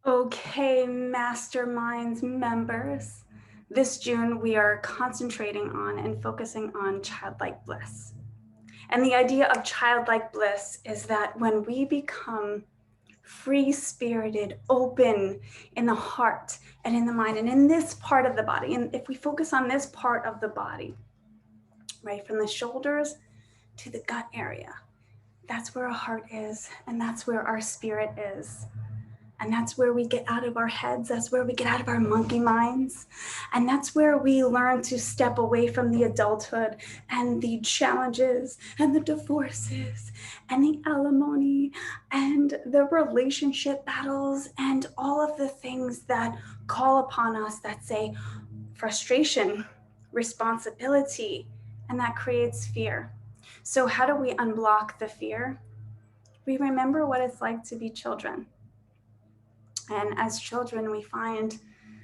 Okay, Masterminds members. This June, we are concentrating on and focusing on childlike bliss. And the idea of childlike bliss is that when we become free-spirited, open in the heart and in the mind and in this part of the body, and if we focus on this part of the body, right, from the shoulders to the gut area, that's where our heart is, and that's where our spirit is. And that's where we get out of our heads. That's where we get out of our monkey minds. And that's where we learn to step away from the adulthood and the challenges and the divorces and the alimony and the relationship battles and all of the things that call upon us that say frustration, responsibility, and that creates fear. So how do we unblock the fear? We remember what it's like to be children. And as children, we find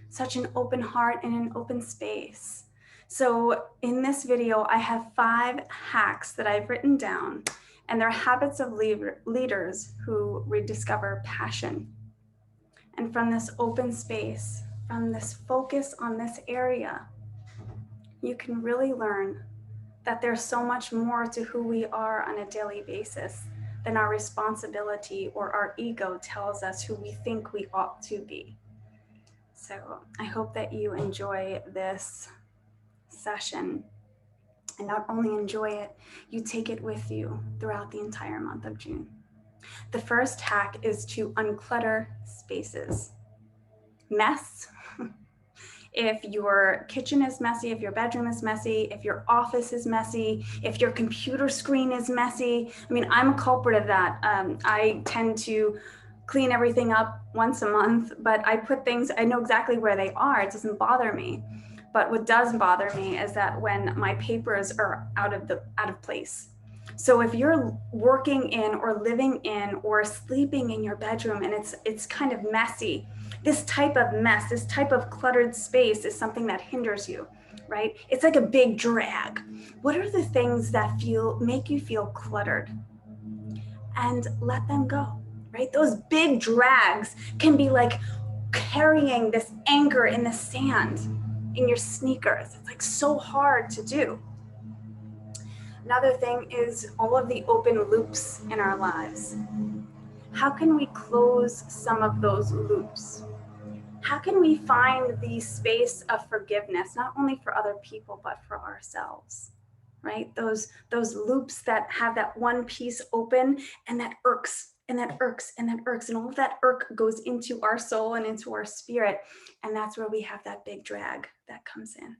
such an open heart and an open space. So in this video, I have 5 hacks that I've written down, and they're habits of leaders who rediscover passion. And from this open space, from this focus on this area, you can really learn that there's so much more to who we are on a daily basis than our responsibility or our ego tells us who we think we ought to be. So I hope that you enjoy this session, and not only enjoy it, you take it with you throughout the entire month of June. The first hack is to unclutter spaces. Mess. If your kitchen is messy, if your bedroom is messy, if your office is messy, if your computer screen is messy. I mean, I'm a culprit of that. I tend to clean everything up once a month, but I put things, I know exactly where they are. It doesn't bother me. But what does bother me is that when my papers are out of place. So if you're working in or living in or sleeping in your bedroom and it's kind of messy, this type of mess, this type of cluttered space is something that hinders you, right? It's like a big drag. What are the things that make you feel cluttered? And let them go, right? Those big drags can be like carrying this anchor in the sand in your sneakers. It's like so hard to do. Another thing is all of the open loops in our lives. How can we close some of those loops? How can we find the space of forgiveness, not only for other people, but for ourselves, right? Those loops that have that one piece open and that irks and that irks and that irks, and all of that irk goes into our soul and into our spirit. And that's where we have that big drag that comes in.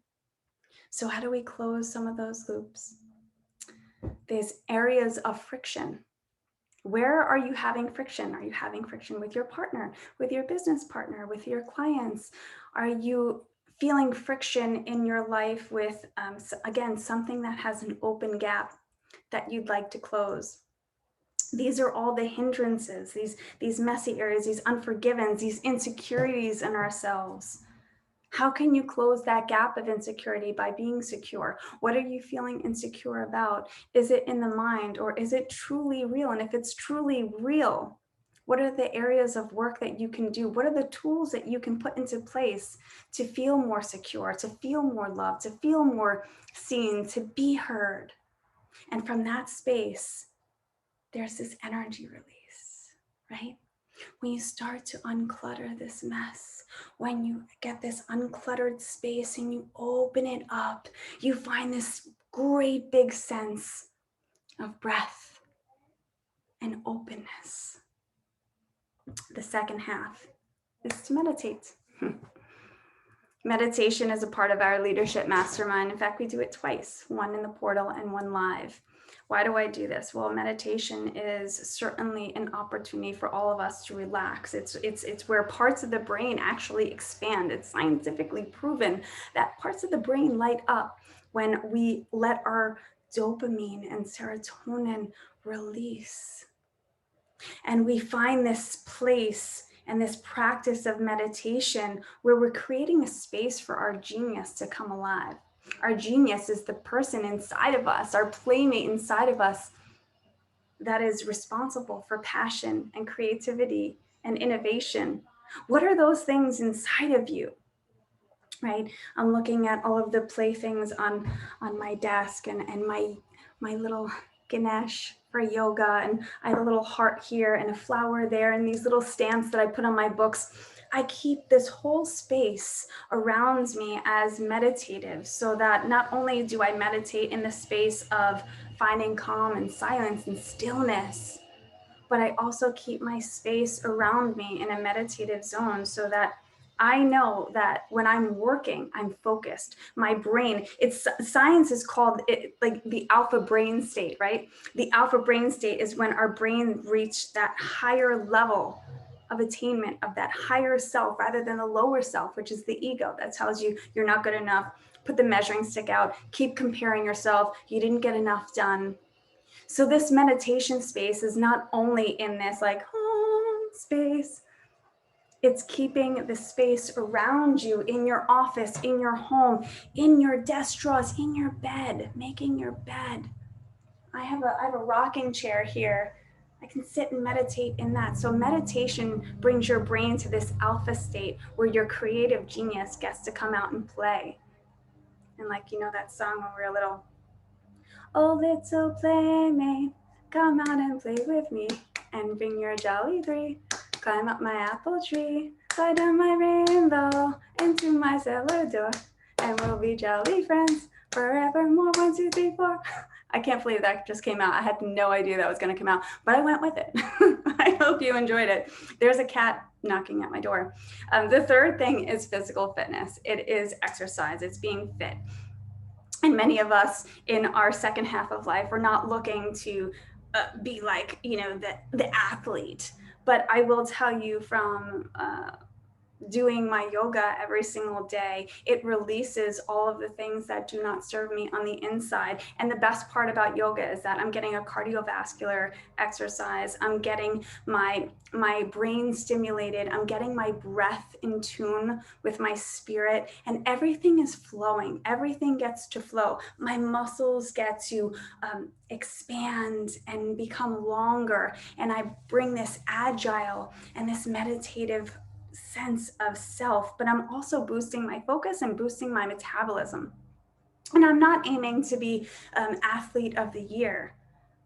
So how do we close some of those loops? There's areas of friction. Where are you having friction? Are you having friction with your partner, with your business partner, with your clients? Are you feeling friction in your life with, again, something that has an open gap that you'd like to close? These are all the hindrances, these messy areas, these unforgivens, these insecurities in ourselves. How can you close that gap of insecurity? By being secure. What are you feeling insecure about? Is it in the mind, or is it truly real? And if it's truly real, what are the areas of work that you can do? What are the tools that you can put into place to feel more secure, to feel more loved, to feel more seen, to be heard? And from that space, there's this energy release, right? When you start to unclutter this mess, when you get this uncluttered space and you open it up, you find this great big sense of breath and openness. The second half is to meditate. Meditation is a part of our leadership mastermind. In fact, we do it twice, one in the portal and one live. Why do I do this? Well, meditation is certainly an opportunity for all of us to relax. It's where parts of the brain actually expand. It's scientifically proven that parts of the brain light up when we let our dopamine and serotonin release. And we find this place and this practice of meditation where we're creating a space for our genius to come alive. Our genius is the person inside of us, our playmate inside of us that is responsible for passion and creativity and innovation What are those things inside of you? Right? I'm looking at all of the playthings on my desk, and my little Ganesh for yoga, and I have a little heart here and a flower there, and these little stamps that I put on my books. I keep this whole space around me as meditative, so that not only do I meditate in the space of finding calm and silence and stillness, but I also keep my space around me in a meditative zone, so that I know that when I'm working, I'm focused. My brain, it's science is called it like the alpha brain state, right? The alpha brain state is when our brain reached that higher level of attainment of that higher self, rather than the lower self, which is the ego that tells you you're not good enough. Put the measuring stick out, keep comparing yourself, you didn't get enough done. So this meditation space is not only in this like home space, it's keeping the space around you, in your office, in your home, in your desk drawers, in your bed, making your bed. I have a rocking chair here. I can sit and meditate in that. So meditation brings your brain to this alpha state where your creative genius gets to come out and play. And like, you know, that song when we were little, oh, little playmate, come out and play with me, and bring your jolly three. Climb up my apple tree, slide down my rainbow into my cellar door, and we'll be jolly friends forevermore. 1, 2, 3, 4. I can't believe that just came out. I had no idea that was going to come out, but I went with it. I hope you enjoyed it. There's a cat knocking at my door. The third thing is physical fitness. It is exercise. It's being fit. And many of us in our second half of life, we're not looking to be like, you know, the athlete. But I will tell you from doing my yoga every single day, it releases all of the things that do not serve me on the inside. And the best part about yoga is that I'm getting a cardiovascular exercise. I'm getting my brain stimulated. I'm getting my breath in tune with my spirit, and everything is flowing. Everything gets to flow. My muscles get to expand and become longer. And I bring this agile and this meditative sense of self, but I'm also boosting my focus and boosting my metabolism. And I'm not aiming to be athlete of the year.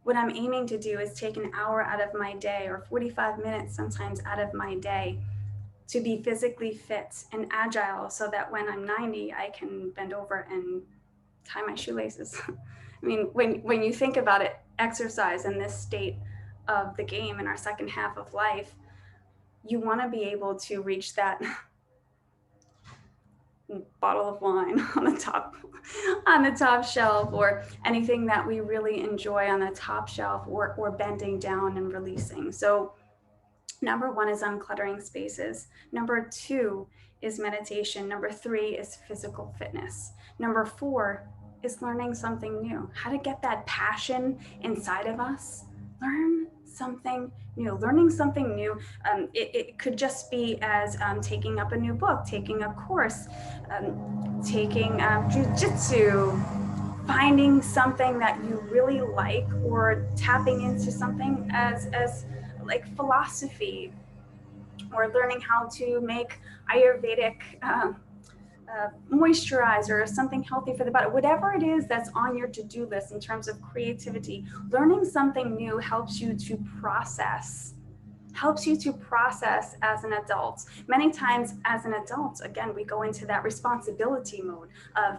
What I'm aiming to do is take an hour out of my day, or 45 minutes sometimes out of my day, to be physically fit and agile, so that when I'm 90, I can bend over and tie my shoelaces. I mean, when you think about it, exercise in this state of the game in our second half of life, you want to be able to reach that bottle of wine on the top shelf, or anything that we really enjoy on the top shelf, or bending down and releasing. So number 1 is uncluttering spaces. Number 2 is meditation. Number 3 is physical fitness. Number 4 is learning something new. How to get that passion inside of us. Learn something new. Learning something new, it could just be as taking up a new book, taking a course, taking jujitsu, finding something that you really like, or tapping into something as like philosophy, or learning how to make Ayurvedic moisturizer, or something healthy for the body. Whatever it is that's on your to-do list in terms of creativity, learning something new helps you to process as an adult. Many times as an adult, again, we go into that responsibility mode of,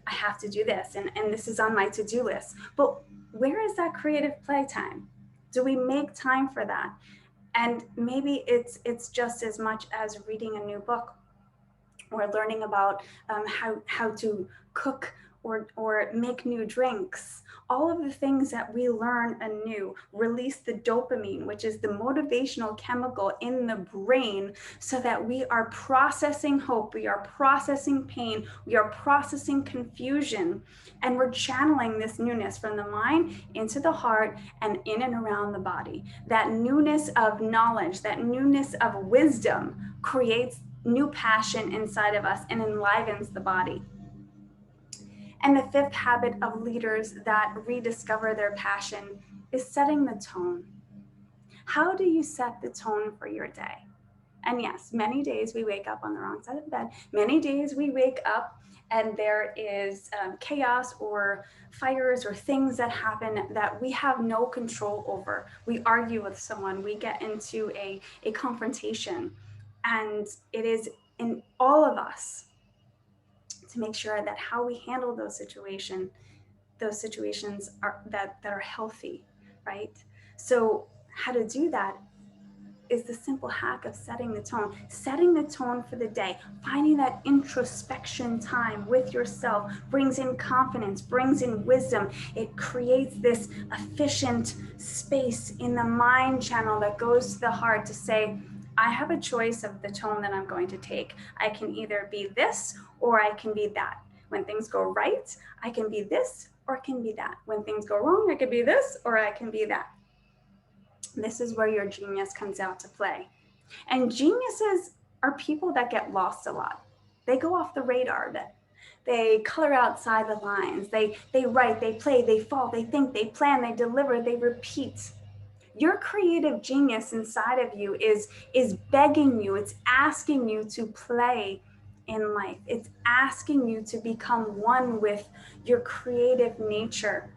I have to do this, and this is on my to-do list. But where is that creative playtime? Do we make time for that? And maybe it's just as much as reading a new book, or learning about how to cook, or make new drinks. All of the things that we learn anew release the dopamine, which is the motivational chemical in the brain, so that we are processing hope, we are processing pain, we are processing confusion, and we're channeling this newness from the mind into the heart and in and around the body. That newness of knowledge, that newness of wisdom creates new passion inside of us and enlivens the body. And the 5th habit of leaders that rediscover their passion is setting the tone. How do you set the tone for your day? And yes, many days we wake up on the wrong side of the bed. Many days we wake up and there is chaos or fires or things that happen that we have no control over. We argue with someone, we get into a confrontation, and it is in all of us to make sure that how we handle those situations are that are healthy, right? So how to do that is the simple hack of setting the tone for the day. Finding that introspection time with yourself brings in confidence, brings in wisdom. It creates this efficient space in the mind channel that goes to the heart to say, I have a choice of the tone that I'm going to take. I can either be this or I can be that. When things go right, I can be this or I can be that. When things go wrong, I can be this or I can be that. This is where your genius comes out to play. And geniuses are people that get lost a lot. They go off the radar a bit. They color outside the lines. They write, they play, they fall, they think, they plan, they deliver, they repeat. Your creative genius inside of you is begging you, it's asking you to play in life. It's asking you to become one with your creative nature.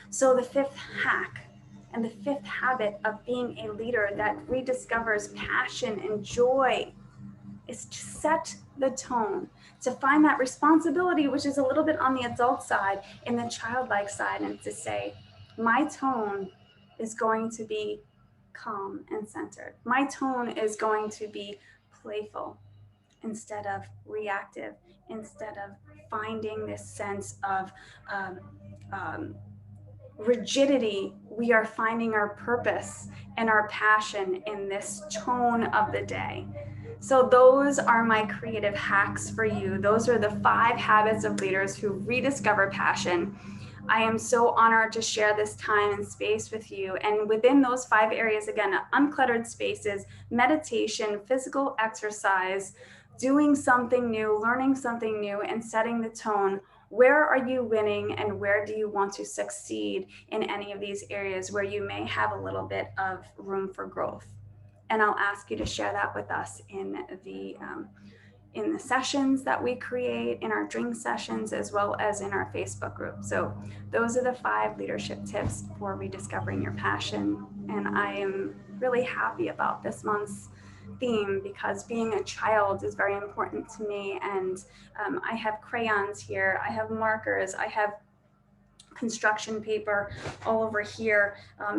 So the fifth hack and the fifth habit of being a leader that rediscovers passion and joy is to set the tone, to find that responsibility, which is a little bit on the adult side, in the childlike side, and to say, my tone is going to be calm and centered. My tone is going to be playful instead of reactive, instead of finding this sense of rigidity. We are finding our purpose and our passion in this tone of the day. So those are my creative hacks for you. Those are the 5 habits of leaders who rediscover passion. I am so honored to share this time and space with you. And within those 5 areas, again, uncluttered spaces, meditation, physical exercise, doing something new, learning something new, and setting the tone. Where are you winning and where do you want to succeed in any of these areas where you may have a little bit of room for growth? And I'll ask you to share that with us in the sessions that we create, in our drink sessions, as well as in our Facebook group. So those are the 5 leadership tips for rediscovering your passion. And I am really happy about this month's theme because being a child is very important to me. And I have crayons here, I have markers, I have construction paper all over here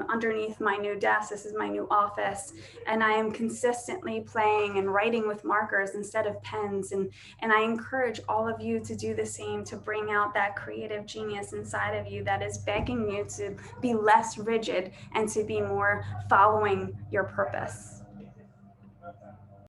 underneath my new desk. This is my new office, and I am consistently playing and writing with markers instead of pens, and I encourage all of you to do the same, to bring out that creative genius inside of you that is begging you to be less rigid and to be more following your purpose.